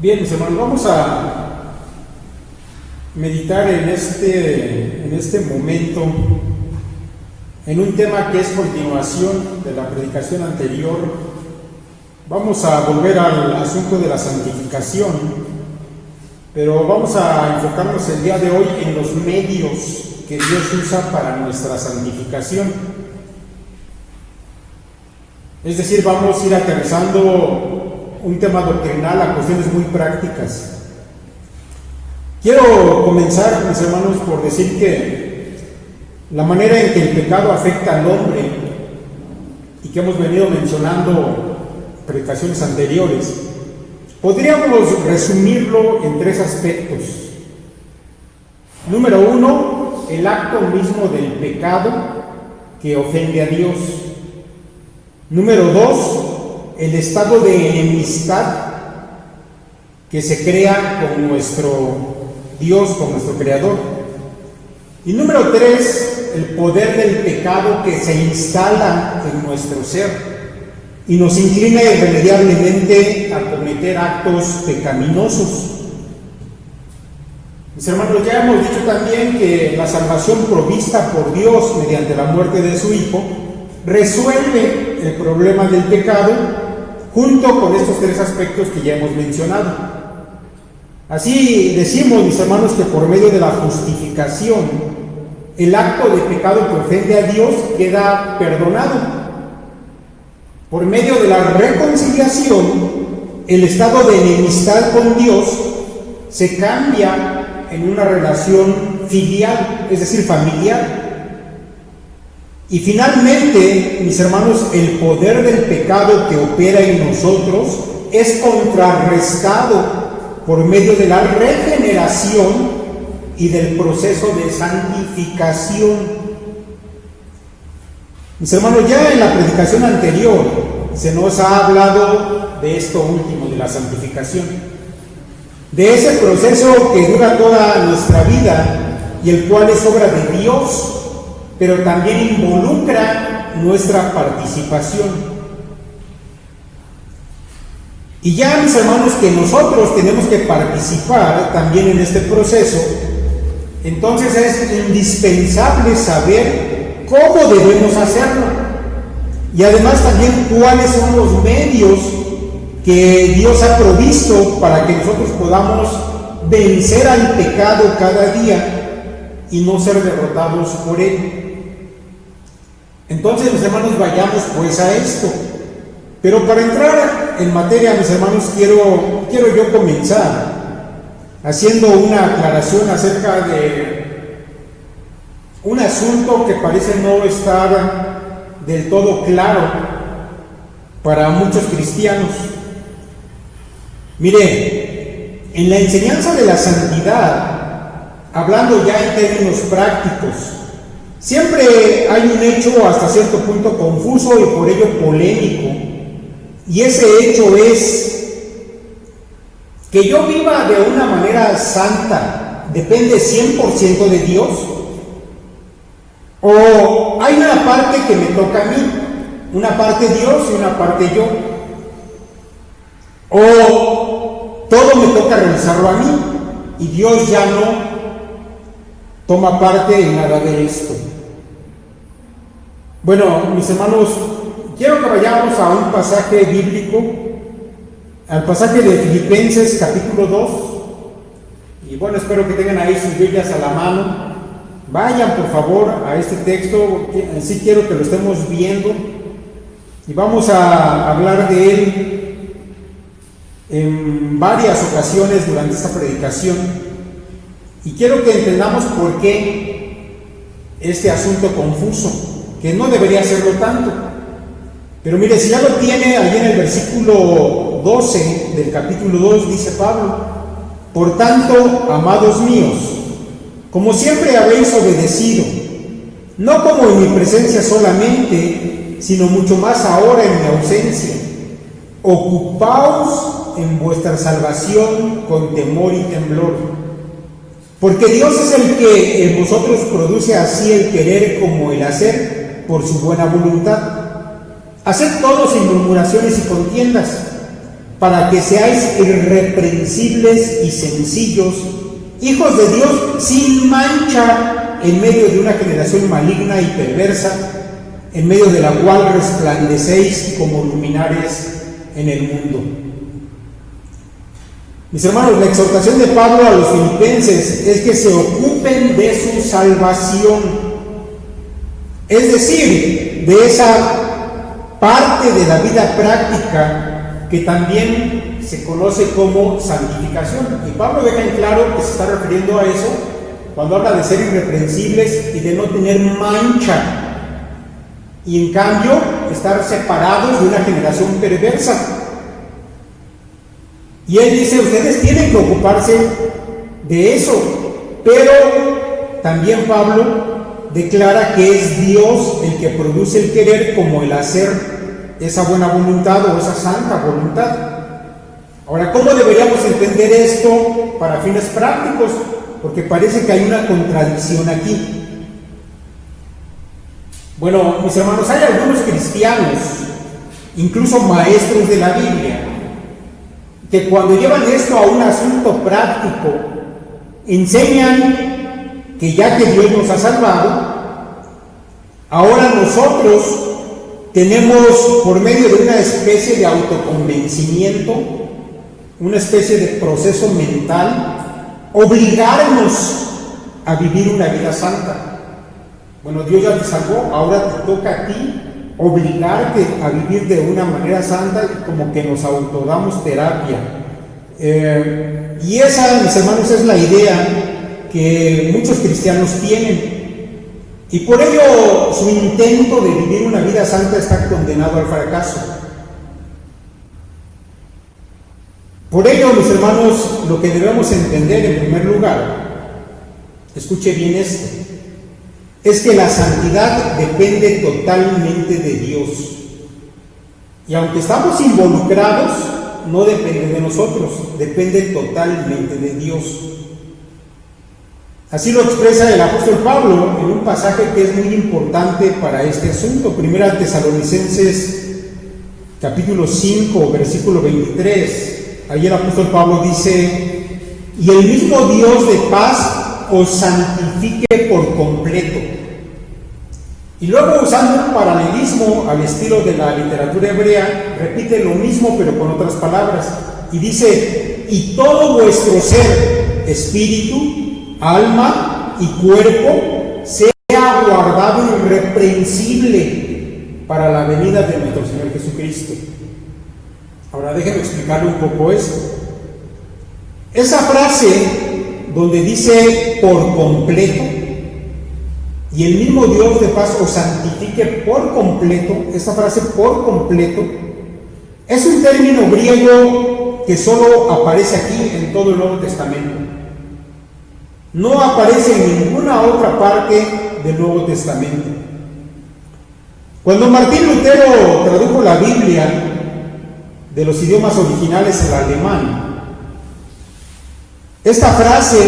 Bien, mis hermanos, vamos a meditar en este momento en un tema que es continuación de la predicación anterior. Vamos a volver al asunto de la santificación, pero vamos a enfocarnos el día de hoy en los medios que Dios usa para nuestra santificación. Es decir, vamos a ir aterrizando un tema doctrinal a cuestiones muy prácticas. Quiero comenzar, mis hermanos, por decir que la manera en que el pecado afecta al hombre, y que hemos venido mencionando en predicaciones anteriores, podríamos resumirlo en tres aspectos. Número uno, el acto mismo del pecado que ofende a Dios. Número dos, el estado de enemistad que se crea con nuestro Dios, con nuestro Creador. Y número tres, el poder del pecado que se instala en nuestro ser y nos inclina irremediablemente a cometer actos pecaminosos. Mis hermanos, ya hemos dicho también que la salvación provista por Dios mediante la muerte de su Hijo resuelve el problema del pecado junto con estos tres aspectos que ya hemos mencionado. Así decimos, mis hermanos, que por medio de la justificación, el acto de pecado que ofende a Dios queda perdonado. Por medio de la reconciliación, el estado de enemistad con Dios se cambia en una relación filial, es decir, familiar. Y finalmente, mis hermanos, el poder del pecado que opera en nosotros es contrarrestado por medio de la regeneración y del proceso de santificación. Mis hermanos, ya en la predicación anterior se nos ha hablado de esto último, de la santificación, de ese proceso que dura toda nuestra vida y el cual es obra de Dios, pero también involucra nuestra participación. Y ya, mis hermanos, que nosotros tenemos que participar también en este proceso, entonces es indispensable saber cómo debemos hacerlo y además también cuáles son los medios que Dios ha provisto para que nosotros podamos vencer al pecado cada día y no ser derrotados por él. Entonces, mis hermanos, vayamos pues a esto. Pero para entrar en materia, mis hermanos, quiero yo comenzar haciendo una aclaración acerca de un asunto que parece no estar del todo claro para muchos cristianos. Mire, en la enseñanza de la santidad, hablando ya en términos prácticos, siempre hay un hecho hasta cierto punto confuso y por ello polémico. Y ese hecho es que yo viva de una manera santa, ¿depende 100% de Dios? ¿O hay una parte que me toca a mí? Una parte Dios y una parte yo. ¿O todo me toca realizarlo a mí y Dios ya no toma parte en nada de esto? Bueno, mis hermanos, quiero que vayamos a un pasaje bíblico, al pasaje de Filipenses capítulo 2, y bueno, espero que tengan ahí sus Biblias a la mano. Vayan por favor a este texto, sí quiero que lo estemos viendo, y vamos a hablar de él en varias ocasiones durante esta predicación, y quiero que entendamos por qué este asunto confuso, que no debería serlo tanto. Pero mire, si ya lo tiene, allí en el versículo 12 del capítulo 2 dice Pablo: por tanto, amados míos, como siempre habéis obedecido, no como en mi presencia solamente, sino mucho más ahora en mi ausencia, ocupaos en vuestra salvación con temor y temblor, porque Dios es el que en vosotros produce así el querer como el hacer por su buena voluntad. Haced todo sin murmuraciones y contiendas, para que seáis irreprensibles y sencillos, hijos de Dios sin mancha, en medio de una generación maligna y perversa, en medio de la cual resplandecéis como luminares en el mundo. Mis hermanos, la exhortación de Pablo a los filipenses es que se ocupen de su salvación, es decir, de esa parte de la vida práctica que también se conoce como santificación. Y Pablo deja en claro que se está refiriendo a eso cuando habla de ser irreprensibles y de no tener mancha, y en cambio estar separados de una generación perversa. Y él dice, ustedes tienen que ocuparse de eso, pero también Pablo declara que es Dios el que produce el querer como el hacer esa buena voluntad o esa santa voluntad. Ahora, ¿cómo deberíamos entender esto para fines prácticos? Porque parece que hay una contradicción aquí. Bueno, mis hermanos, hay algunos cristianos, incluso maestros de la Biblia, que cuando llevan esto a un asunto práctico, enseñan que ya que Dios nos ha salvado, ahora nosotros tenemos, por medio de una especie de autoconvencimiento, una especie de proceso mental, obligarnos a vivir una vida santa. Bueno, Dios ya te salvó, ahora te toca a ti obligarte a vivir de una manera santa, y como que nos autodamos terapia. Y esa, mis hermanos, es la idea que muchos cristianos tienen. Y por ello su intento de vivir una vida santa está condenado al fracaso. Por ello, mis hermanos, lo que debemos entender en primer lugar, escuche bien esto, es que la santidad depende totalmente de Dios. Y aunque estamos involucrados, no depende de nosotros, depende totalmente de Dios. Así lo expresa el apóstol Pablo en un pasaje que es muy importante para este asunto. Primera Tesalonicenses capítulo 5, versículo 23. Ahí el apóstol Pablo dice: y el mismo Dios de paz os santifique por completo. Y luego, usando un paralelismo al estilo de la literatura hebrea, repite lo mismo pero con otras palabras, y dice: y todo vuestro ser, espíritu, alma y cuerpo, sea guardado irreprensible para la venida de nuestro Señor Jesucristo. Ahora déjenme explicarle un poco esto. Esa frase donde dice por completo, y el mismo Dios de paz os santifique por completo, esa frase por completo, es un término griego que solo aparece aquí en todo el Nuevo Testamento. No aparece en ninguna otra parte del Nuevo Testamento. Cuando Martín Lutero tradujo la Biblia de los idiomas originales al alemán, esta frase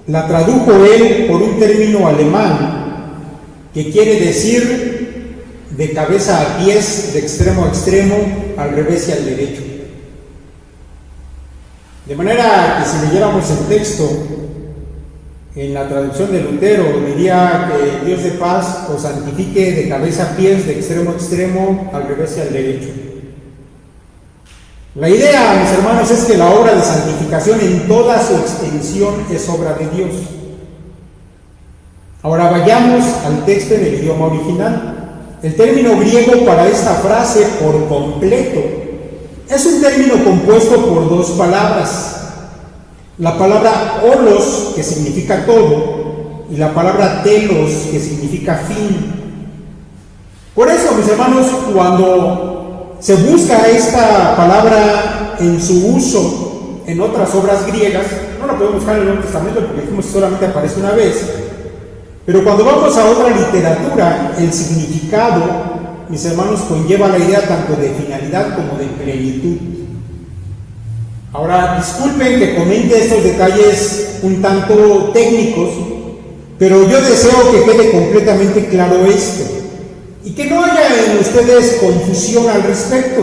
la tradujo él por un término alemán que quiere decir de cabeza a pies, de extremo a extremo, al revés y al derecho. De manera que si leyéramos el texto en la traducción de Lutero, diría que Dios de paz os santifique de cabeza a pies, de extremo a extremo, al revés y al derecho. La idea, mis hermanos, es que la obra de santificación en toda su extensión es obra de Dios. Ahora vayamos al texto en el idioma original. El término griego para esta frase, por completo, es un término compuesto por dos palabras. La palabra olos, que significa todo, y la palabra telos, que significa fin. Por eso, mis hermanos, cuando se busca esta palabra en su uso en otras obras griegas, no la podemos buscar en el Nuevo Testamento porque dijimos que solamente aparece una vez, pero cuando vamos a otra literatura, el significado, mis hermanos, conlleva la idea tanto de finalidad como de plenitud. Ahora, disculpen que comente estos detalles un tanto técnicos, pero yo deseo que quede completamente claro esto y que no haya en ustedes confusión al respecto.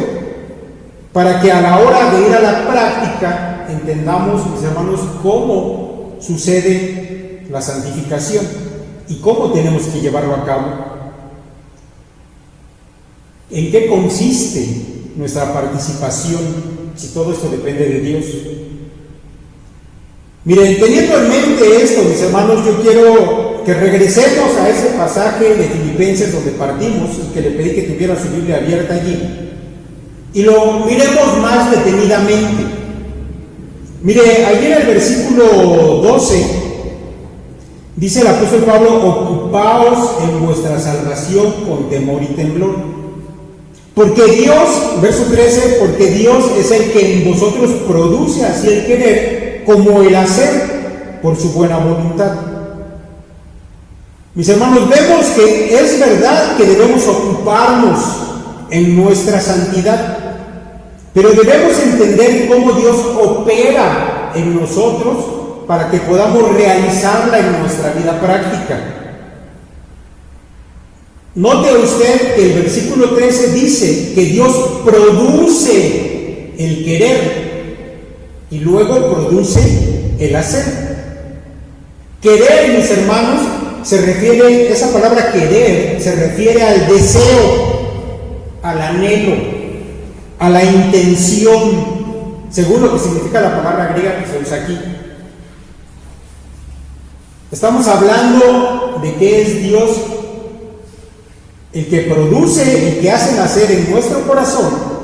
para que a la hora de ir a la práctica entendamos, mis hermanos, cómo sucede la santificación y cómo tenemos que llevarlo a cabo. ¿En qué consiste nuestra participación si todo esto depende de Dios? Miren, teniendo en mente esto, mis hermanos, yo quiero que regresemos a ese pasaje de Filipenses donde partimos y que le pedí que tuviera su Biblia abierta allí y lo miremos más detenidamente. Mire, allí en el versículo 12 dice el apóstol Pablo: ocupaos en vuestra salvación con temor y temblor. Porque Dios, verso 13, porque Dios es el que en vosotros produce así el querer como el hacer por su buena voluntad. Mis hermanos, vemos que es verdad que debemos ocuparnos en nuestra santidad, pero debemos entender cómo Dios opera en nosotros para que podamos realizarla en nuestra vida práctica. Note usted que el versículo 13 dice que Dios produce el querer y luego produce el hacer. Querer, mis hermanos, esa palabra querer se refiere al deseo, al anhelo, a la intención, según lo que significa la palabra griega que se usa aquí. Estamos hablando de que es Dios el que produce, el que hace nacer en nuestro corazón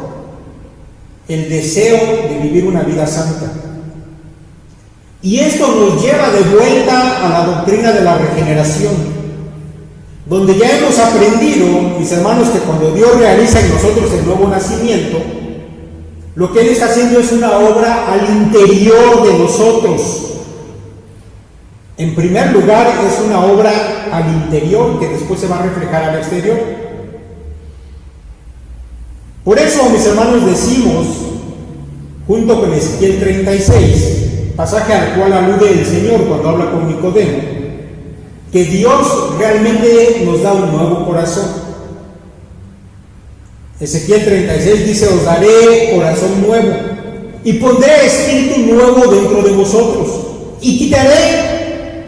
el deseo de vivir una vida santa. Y esto nos lleva de vuelta a la doctrina de la regeneración, donde ya hemos aprendido, mis hermanos, que cuando Dios realiza en nosotros el nuevo nacimiento, lo que Él está haciendo es una obra al interior de nosotros. En primer lugar, es una obra al interior que después se va a reflejar al exterior. Por eso, mis hermanos, decimos, junto con Ezequiel 36, pasaje al cual alude el Señor cuando habla con Nicodemo, que Dios realmente nos da un nuevo corazón. Ezequiel 36 dice: os daré corazón nuevo y pondré espíritu nuevo dentro de vosotros y quitaré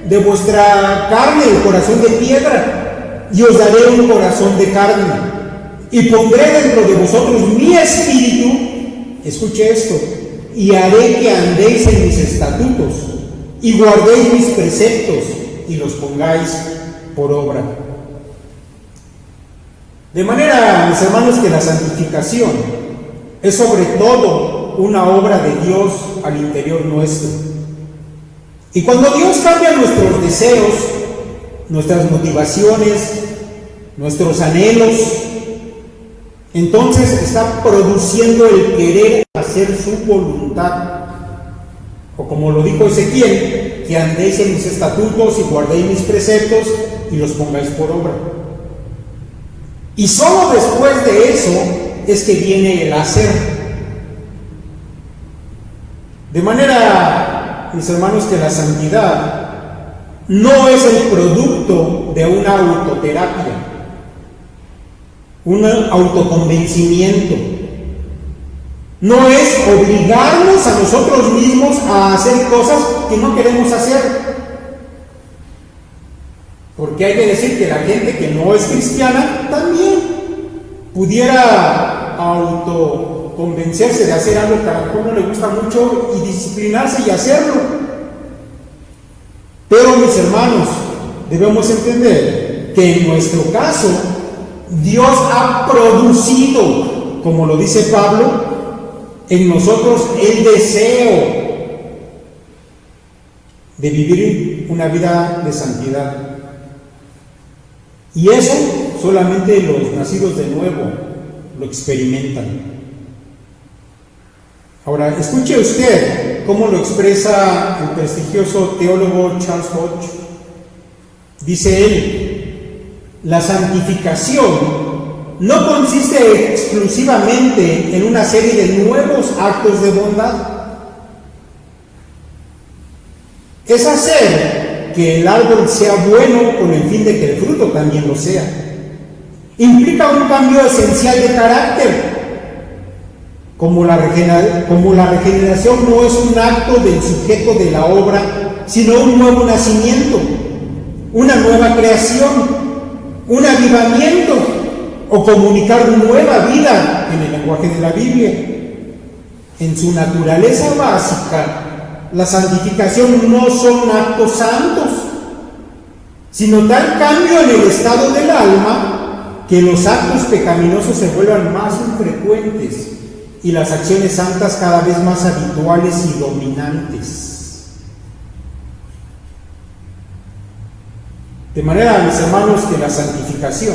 de vuestra carne el corazón de piedra y os daré un corazón de carne y pondré dentro de vosotros mi espíritu, escuche esto, y haré que andéis en mis estatutos y guardéis mis preceptos y los pongáis por obra. De manera, mis hermanos, que la santificación es sobre todo una obra de Dios al interior nuestro. Y cuando Dios cambia nuestros deseos, nuestras motivaciones, nuestros anhelos, entonces está produciendo el querer hacer su voluntad. O como lo dijo Ezequiel, que andéis en mis estatutos y guardéis mis preceptos y los pongáis por obra. Y solo después de eso es que viene el hacer. De manera, mis hermanos, que la santidad no es el producto de una autoterapia, un autoconvencimiento. No es obligarnos a nosotros mismos a hacer cosas que no queremos hacer. Porque hay que decir que la gente que no es cristiana también pudiera autoconvencerse de hacer algo que a lo mejor no le gusta mucho y disciplinarse y hacerlo. Pero, mis hermanos, debemos entender que en nuestro caso Dios ha producido, como lo dice Pablo, en nosotros el deseo de vivir una vida de santidad. Y eso solamente los nacidos de nuevo lo experimentan. Ahora, escuche usted cómo lo expresa el prestigioso teólogo Charles Hodge. Dice él: la santificación no consiste exclusivamente en una serie de nuevos actos de bondad. Es hacer que el árbol sea bueno con el fin de que el fruto también lo sea. Implica un cambio esencial de carácter, como la regeneración no es un acto del sujeto de la obra, sino un nuevo nacimiento, una nueva creación, un avivamiento o comunicar nueva vida en el lenguaje de la Biblia. En su naturaleza básica, la santificación no son actos santos, sino tal cambio en el estado del alma que los actos pecaminosos se vuelvan más infrecuentes y las acciones santas cada vez más habituales y dominantes. De manera, mis hermanos, que la santificación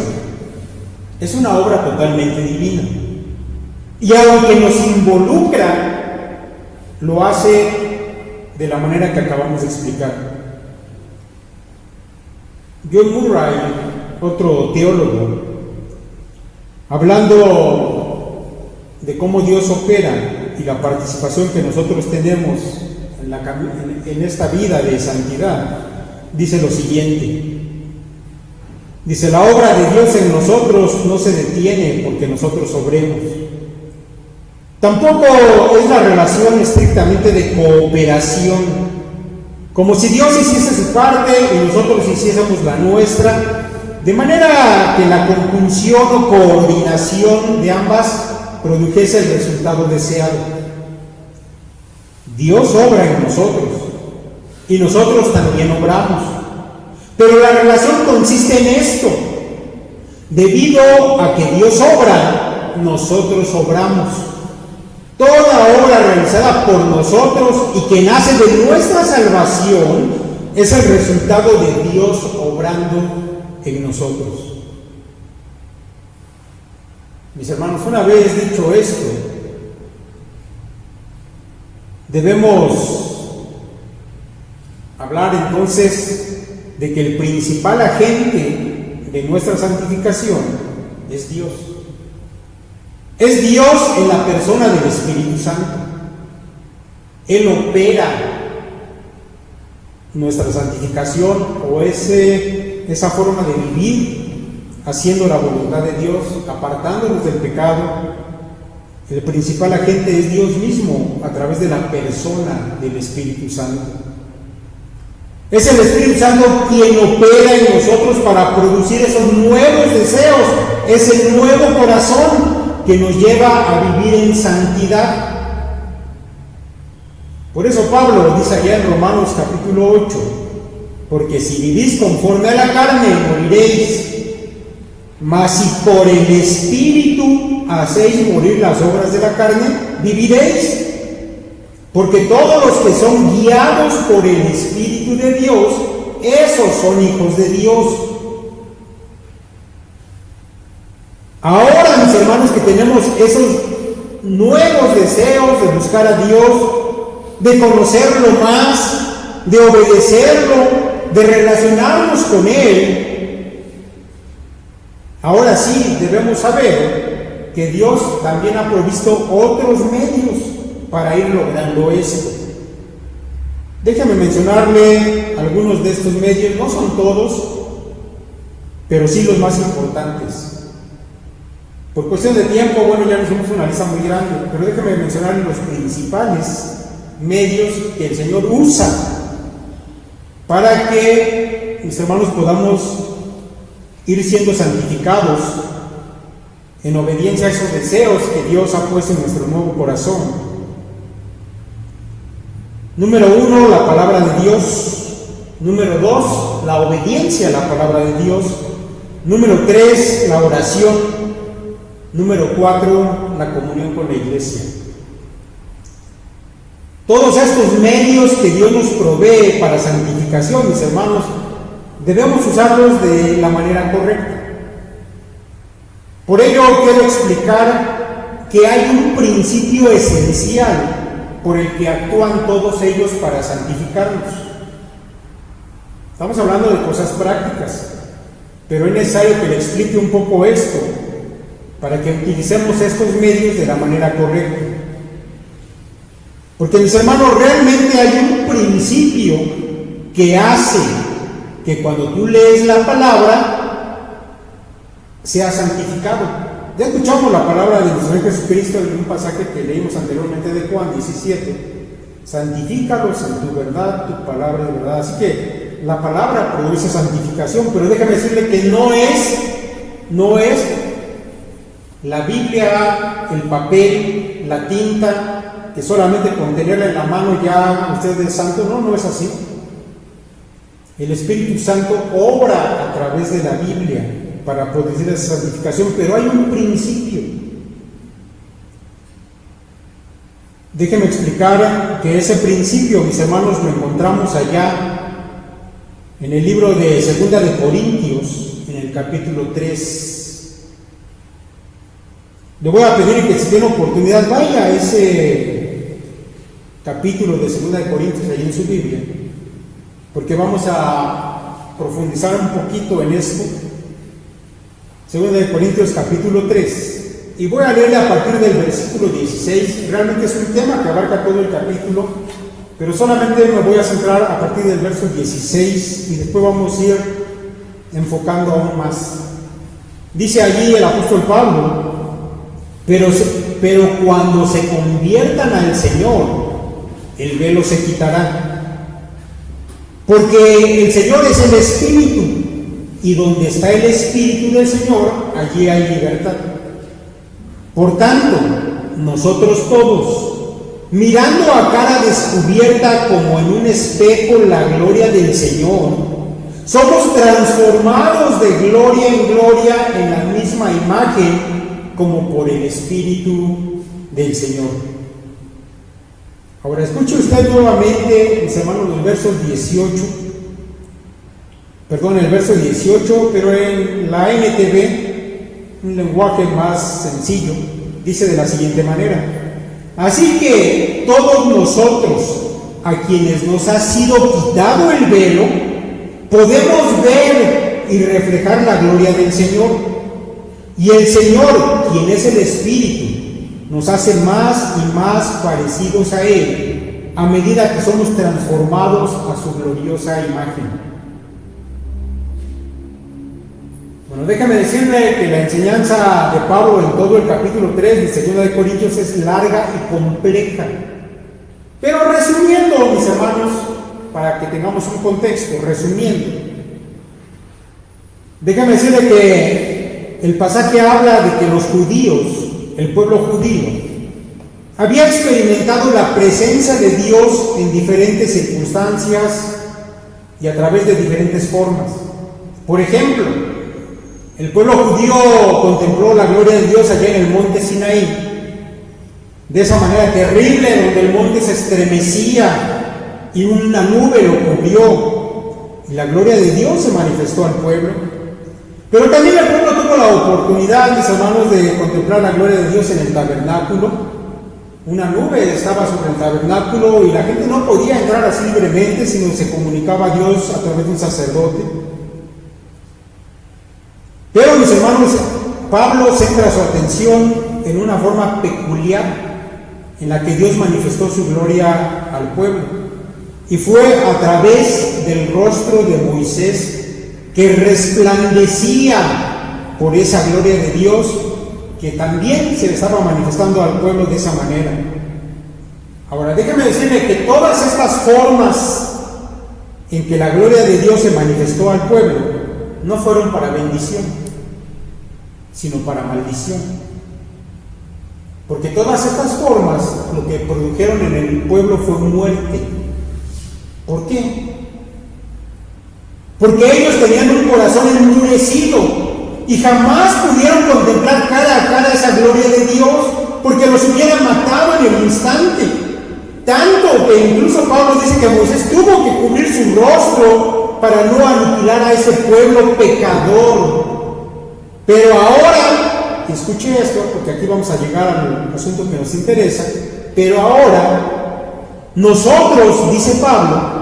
es una obra totalmente divina. Y aunque nos involucra, lo hace de la manera que acabamos de explicar. John Murray, otro teólogo, hablando de cómo Dios opera y la participación que nosotros tenemos en esta vida de santidad, dice lo siguiente. Dice, la obra de Dios en nosotros no se detiene porque nosotros obremos. Tampoco es la relación estrictamente de cooperación, como si Dios hiciese su parte y nosotros hiciésemos la nuestra, de manera que la conjunción o coordinación de ambas produjese el resultado deseado. Dios obra en nosotros y nosotros también obramos, pero la relación consiste en esto: debido a que Dios obra, nosotros obramos. Toda obra realizada por nosotros y que nace de nuestra salvación es el resultado de Dios obrando en nosotros. Mis hermanos, una vez dicho esto, debemos hablar entonces de que el principal agente de nuestra santificación es Dios. Es Dios en la persona del Espíritu Santo. Él opera nuestra santificación o esa forma de vivir haciendo la voluntad de Dios, apartándonos del pecado. El principal agente es Dios mismo a través de la persona del Espíritu Santo. Es el Espíritu Santo quien opera en nosotros para producir esos nuevos deseos, ese nuevo corazón que nos lleva a vivir en santidad. Por eso Pablo dice allá en Romanos capítulo 8, porque si vivís conforme a la carne, moriréis, mas si por el Espíritu hacéis morir las obras de la carne, viviréis. Porque todos los que son guiados por el Espíritu de Dios, esos son hijos de Dios. Ahora, mis hermanos, que tenemos esos nuevos deseos de buscar a Dios, de conocerlo más, de obedecerlo, de relacionarnos con Él, ahora sí debemos saber que Dios también ha provisto otros medios para ir logrando esto. Déjame mencionarle algunos de estos medios, no son todos, pero sí los más importantes. Por cuestión de tiempo, bueno, ya nos hicimos una lista muy grande, pero déjame mencionarle los principales medios que el Señor usa para que, mis hermanos, podamos ir siendo santificados en obediencia a esos deseos que Dios ha puesto en nuestro nuevo corazón. Número 1, la palabra de Dios. Número 2, la obediencia a la palabra de Dios. Número 3, la oración. Número 4, la comunión con la iglesia. Todos estos medios que Dios nos provee para santificación, mis hermanos, debemos usarlos de la manera correcta. Por ello quiero explicar que hay un principio esencial por el que actúan todos ellos para santificarnos. Estamos hablando de cosas prácticas, pero es necesario que le explique un poco esto para que utilicemos estos medios de la manera correcta. Porque, mis hermanos, realmente hay un principio que hace que cuando tú lees la palabra sea santificado. Ya escuchamos la palabra de nuestro Señor Jesucristo en un pasaje que leímos anteriormente de Juan 17. Santifícalos en tu verdad, tu palabra es verdad. Así que la palabra produce santificación, pero déjame decirle que no es la Biblia, el papel, la tinta, que solamente con tenerla en la mano ya usted es santo. No es así. El Espíritu Santo obra a través de la Biblia para producir esa santificación, pero hay un principio. Déjenme explicar que ese principio, mis hermanos, lo encontramos allá en el libro de 2 de Corintios, en el capítulo 3. Le voy a pedir que si tiene oportunidad vaya a ese capítulo de 2 de Corintios ahí en su Biblia, porque vamos a profundizar un poquito en esto. 2 de Corintios capítulo 3. Y voy a leerle a partir del versículo 16. Realmente es un tema que abarca todo el capítulo, pero solamente me voy a centrar a partir del verso 16 y después vamos a ir enfocando aún más. Dice allí el apóstol Pablo: pero cuando se conviertan al Señor, el velo se quitará. Porque el Señor es el Espíritu, y donde está el Espíritu del Señor, allí hay libertad. Por tanto, nosotros todos, mirando a cara descubierta como en un espejo la gloria del Señor, somos transformados de gloria en gloria en la misma imagen como por el Espíritu del Señor. Ahora escuche usted nuevamente, mis hermanos, el verso 18, pero en la NTV, un lenguaje más sencillo, dice de la siguiente manera: así que todos nosotros, a quienes nos ha sido quitado el velo, podemos ver y reflejar la gloria del Señor. Y el Señor, quien es el Espíritu, nos hace más y más parecidos a Él, a medida que somos transformados a su gloriosa imagen. Bueno, déjame decirle que la enseñanza de Pablo en todo el capítulo 3 de 2 de Corintios es larga y compleja. Pero resumiendo, mis hermanos, para que tengamos un contexto, déjame decirle que el pasaje habla de que los judíos, el pueblo judío, había experimentado la presencia de Dios en diferentes circunstancias y a través de diferentes formas. Por ejemplo, el pueblo judío contempló la gloria de Dios allá en el monte Sinaí, de esa manera terrible, donde el monte se estremecía y una nube lo cubrió, y la gloria de Dios se manifestó al pueblo. Pero también el pueblo tuvo la oportunidad, mis hermanos, de contemplar la gloria de Dios en el tabernáculo. Una nube estaba sobre el tabernáculo y la gente no podía entrar así libremente, sino se comunicaba a Dios a través de un sacerdote. Pero, mis hermanos, Pablo centra su atención en una forma peculiar en la que Dios manifestó su gloria al pueblo, y fue a través del rostro de Moisés, que resplandecía por esa gloria de Dios, que también se estaba manifestando al pueblo de esa manera. Ahora, déjame decirle que todas estas formas en que la gloria de Dios se manifestó al pueblo no fueron para bendición, sino para maldición. Porque todas estas formas lo que produjeron en el pueblo fue muerte. ¿Por qué? Porque ellos tenían un corazón endurecido y jamás pudieron contemplar cara a cara esa gloria de Dios, porque los hubieran matado en el instante. Tanto que incluso Pablo dice que Moisés tuvo que cubrir su rostro para no aniquilar a ese pueblo pecador. Pero ahora, escuche esto, porque aquí vamos a llegar al asunto que nos interesa, pero ahora, nosotros, dice Pablo,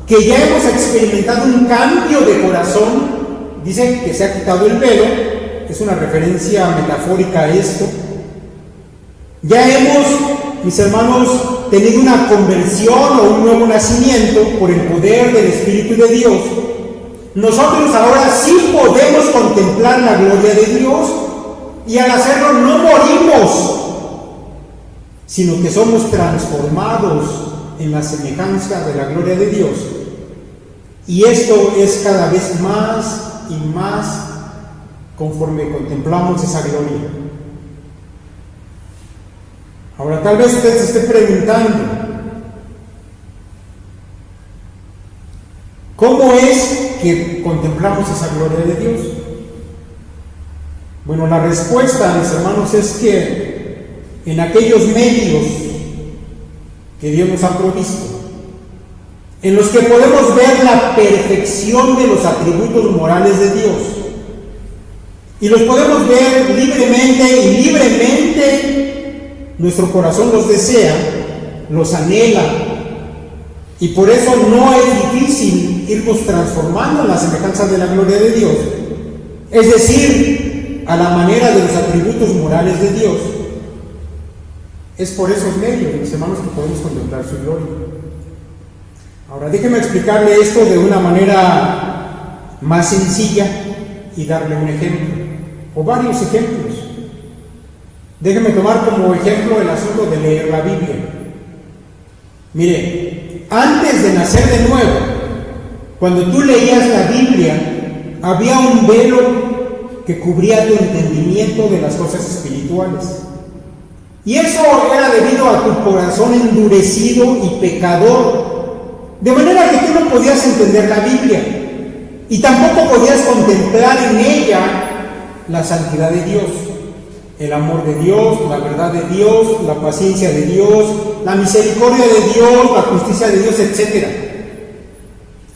que ya hemos experimentado un cambio de corazón, dice que se ha quitado el velo, es una referencia metafórica a esto, ya hemos, mis hermanos, tenido una conversión o un nuevo nacimiento por el poder del Espíritu de Dios. Nosotros ahora sí podemos contemplar la gloria de Dios, y al hacerlo no morimos, sino que somos transformados en la semejanza de la gloria de Dios. Y esto es cada vez más y más conforme contemplamos esa gloria. Ahora, tal vez usted se esté preguntando, ¿cómo es que contemplamos esa gloria de Dios? Bueno, la respuesta, mis hermanos, es que en aquellos medios que Dios nos ha provisto, en los que podemos ver la perfección de los atributos morales de Dios, y los podemos ver libremente, y libremente nuestro corazón los desea, los anhela, y por eso no es difícil irnos transformando en la semejanza de la gloria de Dios, es decir, a la manera de los atributos morales de Dios. Es por esos medios, mis hermanos, que podemos contemplar su gloria. Ahora, déjenme explicarle esto de una manera más sencilla y darle un ejemplo, o varios ejemplos. Déjenme tomar como ejemplo el asunto de leer la Biblia. Mire, antes de nacer de nuevo, cuando tú leías la Biblia, había un velo que cubría tu entendimiento de las cosas espirituales. Y eso era debido a tu corazón endurecido y pecador, de manera que tú no podías entender la Biblia y tampoco podías contemplar en ella la santidad de Dios, el amor de Dios, la verdad de Dios, la paciencia de Dios, la misericordia de Dios, la justicia de Dios, etc.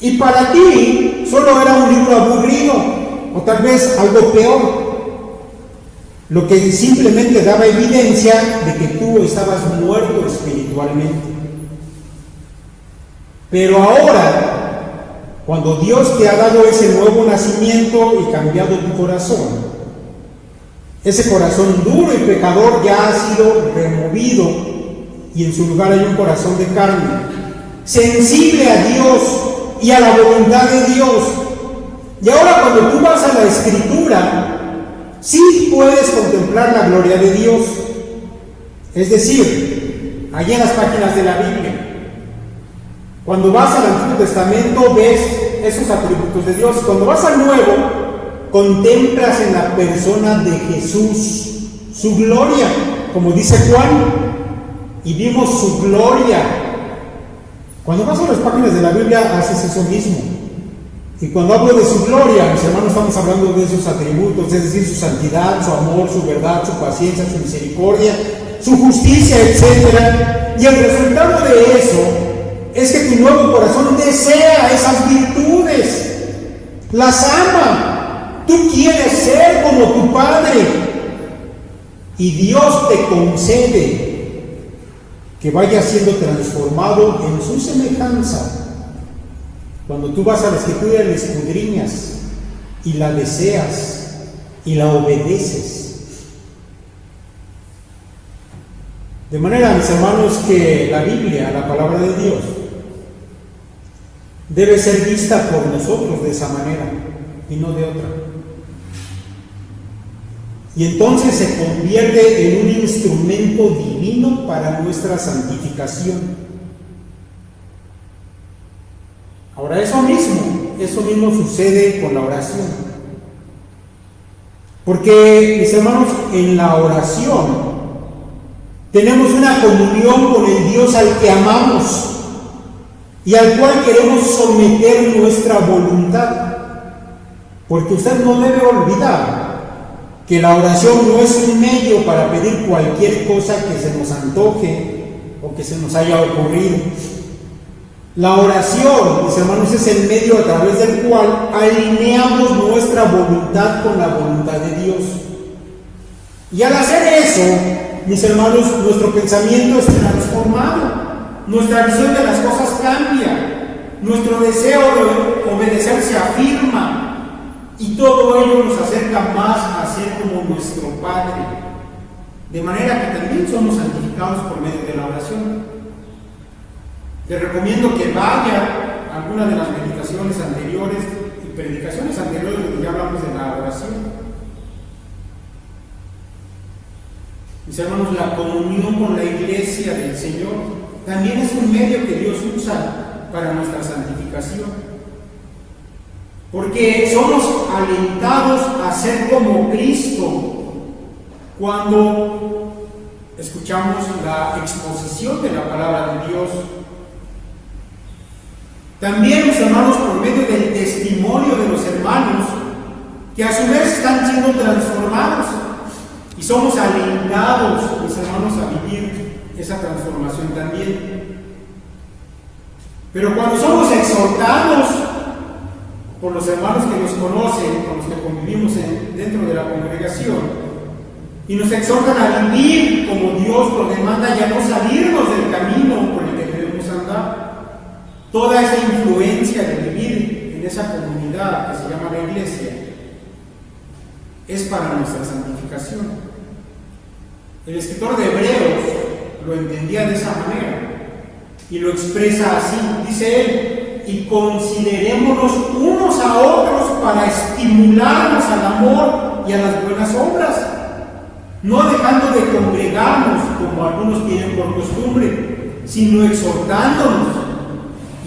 Y para ti solo era un libro aburrido, o tal vez algo peor, lo que simplemente daba evidencia de que tú estabas muerto espiritualmente. Pero ahora, cuando Dios te ha dado ese nuevo nacimiento y cambiado tu corazón, ese corazón duro y pecador ya ha sido removido y en su lugar hay un corazón de carne, sensible a Dios y a la voluntad de Dios. Y ahora cuando tú vas a la Escritura, sí puedes contemplar la gloria de Dios. Es decir, allí en las páginas de la Biblia, cuando vas al Antiguo Testamento ves esos atributos de Dios. Cuando vas al Nuevo, contemplas en la persona de Jesús su gloria, como dice Juan, y vimos su gloria. Cuando vas a las páginas de la Biblia haces eso mismo. Y cuando hablo de su gloria, mis hermanos, estamos hablando de esos atributos, es decir, su santidad, su amor, su verdad, su paciencia, su misericordia, su justicia, etc. Y el resultado de eso es que tu nuevo corazón desea esas virtudes, las ama. Tú quieres ser como tu Padre. Y Dios te concede que vayas siendo transformado en su semejanza. Cuando tú vas a la Escritura y la escudriñas y la deseas y la obedeces. De manera, mis hermanos, que la Biblia, la palabra de Dios, debe ser vista por nosotros de esa manera y no de otra. Y entonces se convierte en un instrumento divino para nuestra santificación. Ahora, eso mismo sucede con la oración. Porque, mis hermanos, en la oración tenemos una comunión con el Dios al que amamos y al cual queremos someter nuestra voluntad. Porque usted no debe olvidar que la oración no es un medio para pedir cualquier cosa que se nos antoje o que se nos haya ocurrido. La oración, mis hermanos, es el medio a través del cual alineamos nuestra voluntad con la voluntad de Dios. Y al hacer eso, mis hermanos, nuestro pensamiento es transformado, nuestra visión de las cosas cambia, nuestro deseo de obedecer se afirma, y todo ello nos acerca más a ser como nuestro Padre, de manera que también somos santificados por medio de la oración. Les recomiendo que vaya a alguna de las meditaciones anteriores y predicaciones anteriores donde ya hablamos de la oración. Mis hermanos, la comunión con la iglesia del Señor también es un medio que Dios usa para nuestra santificación. Porque somos alentados a ser como Cristo cuando escuchamos la exposición de la palabra de Dios. También, mis hermanos, por medio del testimonio de los hermanos, que a su vez están siendo transformados, y somos alentados, mis hermanos, a vivir esa transformación también. Pero cuando somos exhortados por los hermanos que nos conocen, con los que convivimos dentro de la congregación, y nos exhortan a vivir como Dios lo demanda, y a no salirnos del camino por el que debemos andar, toda esa influencia de vivir en esa comunidad que se llama la iglesia es para nuestra santificación. El escritor de Hebreos lo entendía de esa manera y lo expresa así, dice él: y considerémonos unos a otros para estimularnos al amor y a las buenas obras, no dejando de congregarnos como algunos tienen por costumbre, sino exhortándonos,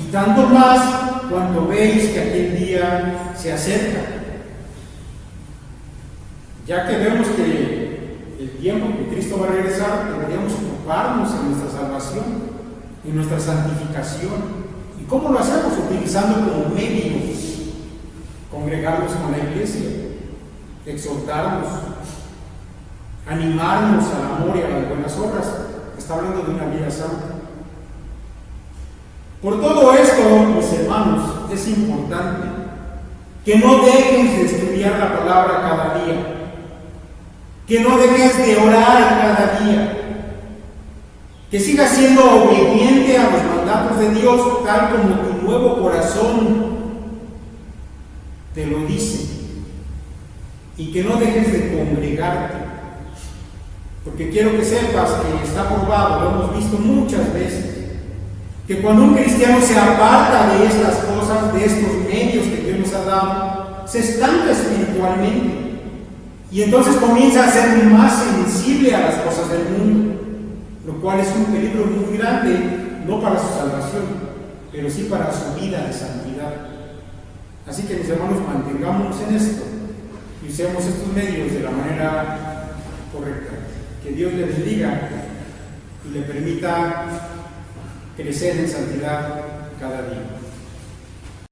y tanto más cuando veis que aquel día se acerca. Ya que vemos que el tiempo que Cristo va a regresar, deberíamos ocuparnos en nuestra salvación, en nuestra santificación. ¿Y cómo lo hacemos? Utilizando como medio congregarnos con la iglesia, exhortarnos, animarnos al amor y a las buenas obras. Está hablando de una vida santa. Por todo esto, mis hermanos, es importante que no dejes de estudiar la palabra cada día, que no dejes de orar cada día, que sigas siendo obediente a los mandatos de Dios, tal como tu nuevo corazón te lo dice, y que no dejes de congregarte, porque quiero que sepas que está probado, lo hemos visto muchas veces, que cuando un cristiano se aparta de estas cosas, de estos medios que Dios nos ha dado, se estanca espiritualmente. Y entonces comienza a ser más sensible a las cosas del mundo, lo cual es un peligro muy grande, no para su salvación, pero sí para su vida de santidad. Así que, mis hermanos, mantengámonos en esto y usemos estos medios de la manera correcta. Que Dios le bendiga y le permita crecer en santidad cada día.